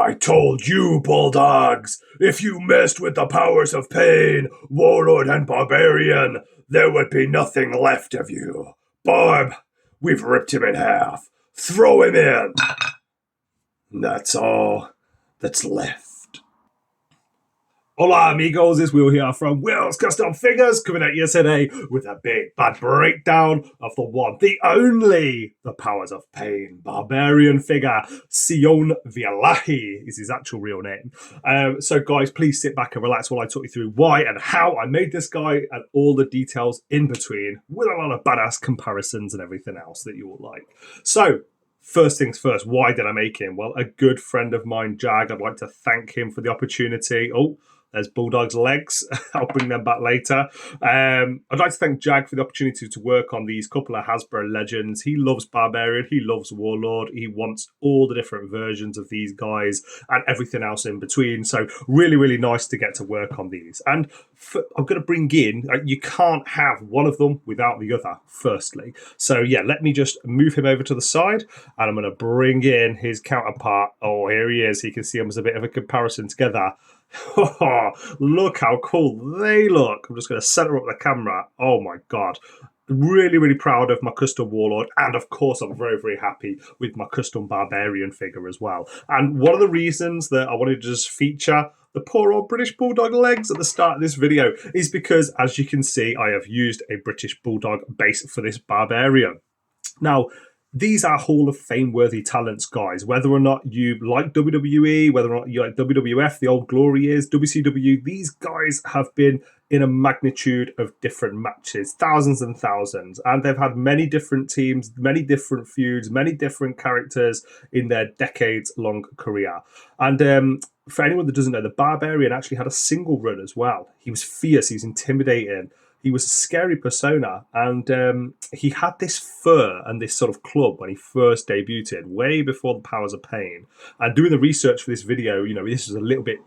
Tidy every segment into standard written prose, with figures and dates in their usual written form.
I told you, Bulldogs, if you messed with the powers of pain, Warlord and Barbarian, there would be nothing left of you. Barb, we've ripped him in half. Throw him in. That's all that's left. Hola amigos, it's Will here from Will's Custom Figures, coming at you today with a big bad breakdown of the one, the only, the Powers of Pain Barbarian figure. Sion Vialahi is his actual real name. So guys, please sit back and relax while I talk you through why and how I made this guy and all the details in between, with a lot of badass comparisons and everything else that you will like. So, first things first, why did I make him? Well, a good friend of mine, Jag, I'd like to thank him for the opportunity. Oh, there's Bulldog's legs. I'll bring them back later. I'd like to thank Jag for the opportunity to work on these couple of Hasbro legends. He loves Barbarian. He loves Warlord. He wants all the different versions of these guys and everything else in between. So really, really nice to get to work on these. And I'm going to bring in, you can't have one of them without the other, firstly. So yeah, let me just move him over to the side and I'm going to bring in his counterpart. Oh, here he is. You can see him as a bit of a comparison together. Oh, look how cool they look. I'm just going to center up the camera. Oh my God. Really, really proud of my custom Warlord. And of course, I'm very, very happy with my custom Barbarian figure as well. And one of the reasons that I wanted to just feature the poor old British Bulldog legs at the start of this video is because, as you can see, I have used a British Bulldog base for this Barbarian. Now, these are Hall of Fame worthy talents, guys. Whether or not you like WWE, whether or not you like WWF, the old glory years, WCW, these guys have been in a magnitude of different matches, thousands and thousands. And they've had many different teams, many different feuds, many different characters in their decades-long career. And for anyone that doesn't know, the Barbarian actually had a single run as well. He was fierce, he was intimidating. He was a scary persona, and he had this fur and this sort of club when he first debuted, way before the Powers of Pain. And doing the research for this video, you know, this was a little bit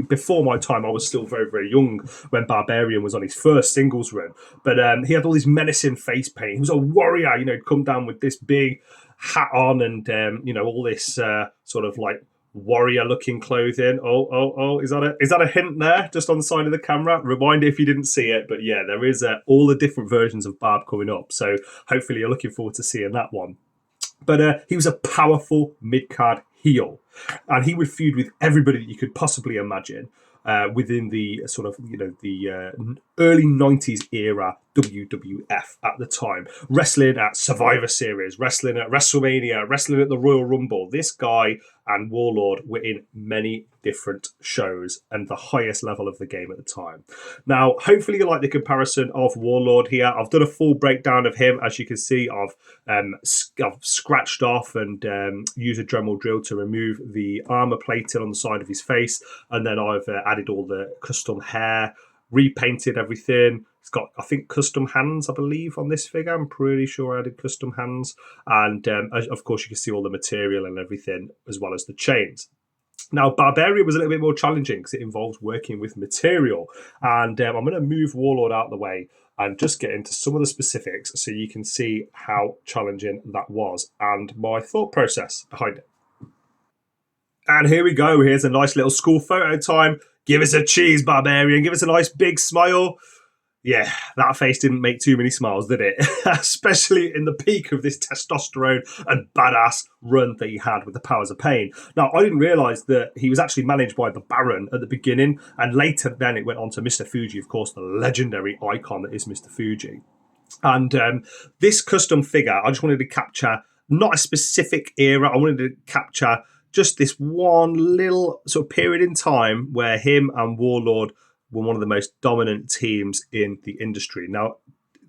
before my time. I was still very, very young when Barbarian was on his first singles run. But he had all this menacing face paint. He was a warrior, you know, he'd come down with this big hat on and, you know, all this sort of like warrior looking clothing. Oh, is that a hint there just on the side of the camera? Rewind it if you didn't see it, but yeah, there is all the different versions of Barb coming up, so hopefully you're looking forward to seeing that one. But he was a powerful mid-card heel, and he would feud with everybody that you could possibly imagine within the sort of, you know, the early 90s era WWF at the time. Wrestling at Survivor Series, wrestling at WrestleMania, wrestling at the Royal Rumble. This guy and Warlord were in many different shows and the highest level of the game at the time. Now, hopefully you like the comparison of Warlord here. I've done a full breakdown of him. As you can see, I've scratched off and used a Dremel drill to remove the armor plating on the side of his face. And then I've added all the custom hair, repainted everything. It's got, I think, custom hands, I believe, on this figure. I'm pretty sure I did custom hands. And, of course, you can see all the material and everything, as well as the chains. Now, Barbarian was a little bit more challenging because it involves working with material. And I'm going to move Warlord out of the way and just get into some of the specifics so you can see how challenging that was and my thought process behind it. And here we go. Here's a nice little school photo time. Give us a cheese, Barbarian. Give us a nice big smile. Yeah, that face didn't make too many smiles, did it? Especially in the peak of this testosterone and badass run that he had with the Powers of Pain. Now, I didn't realise that he was actually managed by the Baron at the beginning, and later then it went on to Mr. Fuji, of course, the legendary icon that is Mr. Fuji. And this custom figure, I just wanted to capture not a specific era. I wanted to capture just this one little sort of period in time where him and Warlord were one of the most dominant teams in the industry. Now,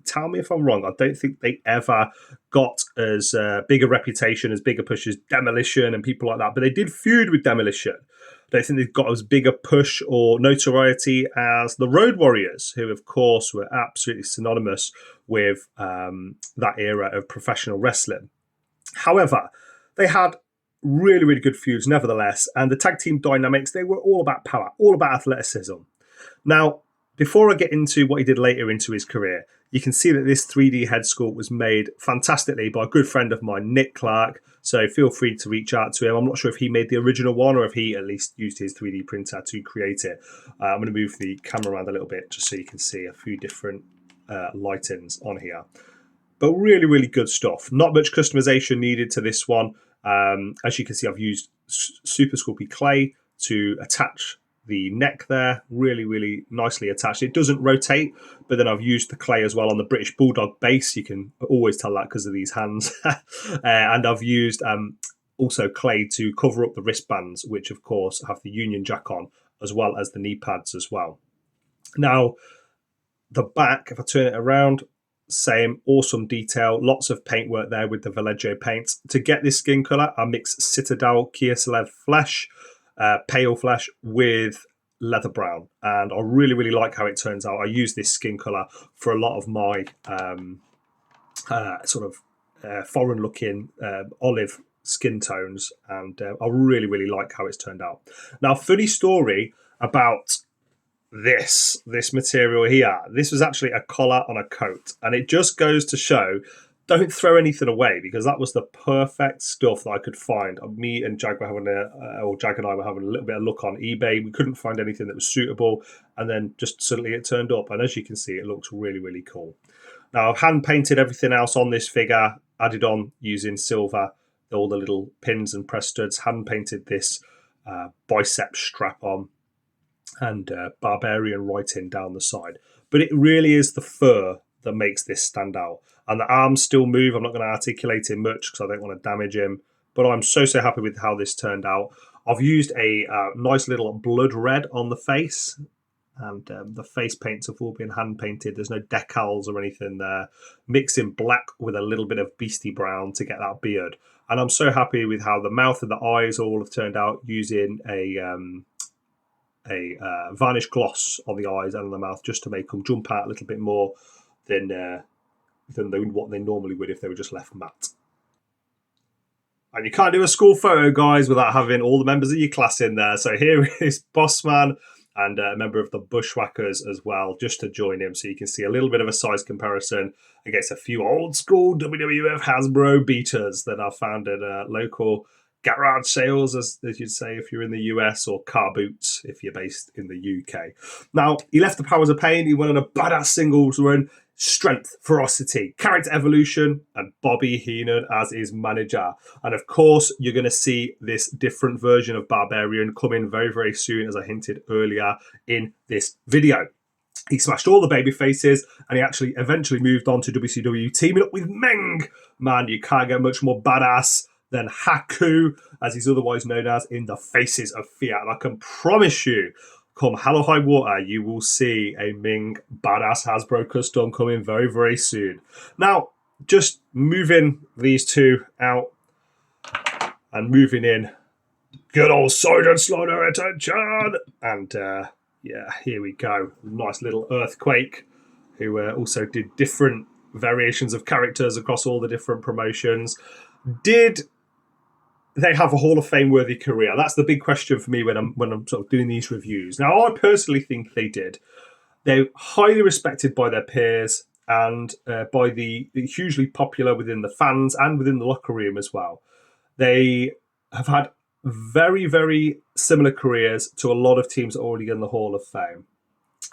tell me if I'm wrong. I don't think they ever got as big a reputation, as big a push as Demolition and people like that, but they did feud with Demolition. I don't think they've got as big a push or notoriety as the Road Warriors, who, of course, were absolutely synonymous with that era of professional wrestling. However, they had really, really good feuds nevertheless, and the tag team dynamics, they were all about power, all about athleticism. Now, before I get into what he did later into his career, you can see that this 3D head sculpt was made fantastically by a good friend of mine, Nick Clark. So feel free to reach out to him. I'm not sure if he made the original one or if he at least used his 3D printer to create it. I'm going to move the camera around a little bit just so you can see a few different lightings on here. But really, really good stuff. Not much customization needed to this one. As you can see, I've used Super Sculpey clay to attach the neck there. Really, really nicely attached. It doesn't rotate, but then I've used the clay as well on the British Bulldog base. You can always tell that because of these hands. And I've used also clay to cover up the wristbands, which of course have the Union Jack on, as well as the knee pads as well. Now, the back, if I turn it around, same awesome detail, lots of paintwork there with the Vallejo paints. To get this skin color, I mixed Citadel Kieselov flesh, pale flesh with leather brown, and I really, really like how it turns out. I use this skin color for a lot of my foreign looking olive skin tones, and I really, really like how it's turned out. Now, funny story about this material here. This was actually a collar on a coat, and it just goes to show, don't throw anything away, because that was the perfect stuff that I could find. Me and Jag were having Jag and I were having a little bit of look on eBay. We couldn't find anything that was suitable, and then just suddenly it turned up, and as you can see, it looks really, really cool. Now, I've hand painted everything else on this figure, added on using silver, all the little pins and press studs, hand painted this bicep strap on, and barbarian writing down the side. But it really is the fur that makes this stand out. And the arms still move. I'm not going to articulate him much because I don't want to damage him. But I'm so happy with how this turned out. I've used a nice little blood red on the face. And the face paints have all been hand painted. There's no decals or anything there. Mixing black with a little bit of beastie brown to get that beard. And I'm so happy with how the mouth and the eyes all have turned out using a varnish gloss on the eyes and on the mouth just to make them jump out a little bit more than what they normally would if they were just left matte. And you can't do a school photo, guys, without having all the members of your class in there. So here is Bossman and a member of the Bushwhackers as well, just to join him, so you can see a little bit of a size comparison against a few old school WWF Hasbro beaters that are found at local garage sales, as you'd say if you're in the US, or car boots if you're based in the UK. Now, he left the Powers of Pain. He went on a badass singles run. Strength, ferocity, character evolution, and Bobby Heenan as his manager. And of course, you're going to see this different version of Barbarian coming very, very soon, as I hinted earlier in this video. He smashed all the baby faces, and he actually eventually moved on to WCW, teaming up with Meng. Man, you can't get much more badass than Haku, as he's otherwise known as, in the Faces of Fear. And I can promise you, come hell or high water, you will see a Ming badass Hasbro custom coming very, very soon. Now, just moving these two out and moving in, good old Sergeant Slaughter, attention! And yeah, here we go. Nice little Earthquake, who also did different variations of characters across all the different promotions. Did they have a Hall of Fame worthy career? That's the big question for me when I'm sort of doing these reviews. Now, I personally think they did. They're highly respected by their peers and by the hugely popular within the fans and within the locker room as well. They have had very, very similar careers to a lot of teams already in the Hall of Fame.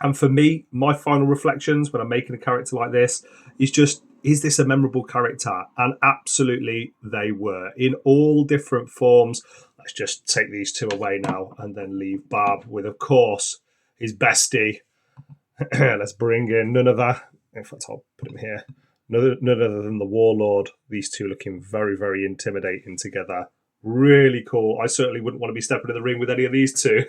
And for me, my final reflections when I'm making a character like this is just, is this a memorable character? And absolutely they were, in all different forms. Let's just take these two away now and then leave Barb with, of course, his bestie. Let's bring in none other, in fact, I'll put him here, none other than the Warlord. These two looking very, very intimidating together. Really cool. I certainly wouldn't want to be stepping in the ring with any of these two.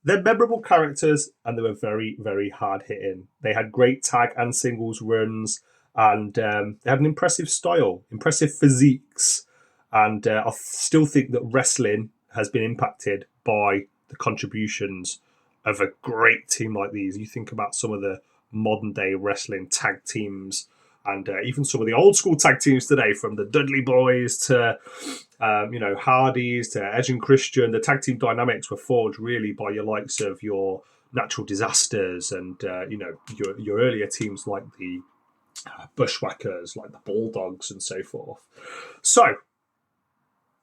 They're memorable characters, and they were very, very hard-hitting. They had great tag and singles runs, and they had an impressive style, impressive physiques. And I still think that wrestling has been impacted by the contributions of a great team like these. You think about some of the modern-day wrestling tag teams, and even some of the old-school tag teams today, from the Dudley Boys to Hardys to Edge and Christian. The tag team dynamics were forged really by your likes of your natural disasters and, your earlier teams like the Bushwhackers, like the Bulldogs and so forth. So,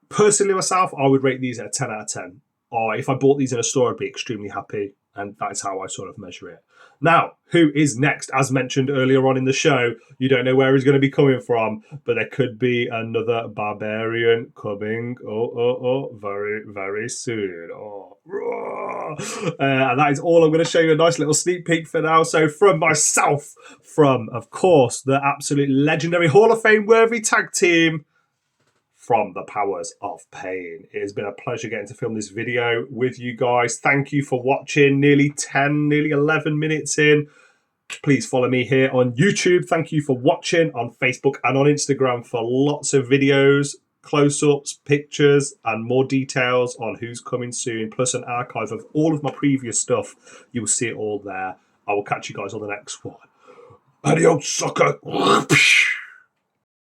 personally myself, I would rate these at a 10 out of 10. If I bought these in a store, I'd be extremely happy, and that's how I sort of measure it. Now, who is next? As mentioned earlier on in the show, you don't know where he's going to be coming from, but there could be another Barbarian coming, very, very soon. And that is all. I'm going to show you a nice little sneak peek for now. So from myself, from, of course, the absolute legendary Hall of Fame worthy tag team, from the Powers of Pain. It has been a pleasure getting to film this video with you guys. Thank you for watching. Nearly 11 minutes in. Please follow me here on YouTube. Thank you for watching on Facebook and on Instagram for lots of videos, close-ups, pictures, and more details on who's coming soon, plus an archive of all of my previous stuff. You will see it all there. I will catch you guys on the next one. Adios, sucker.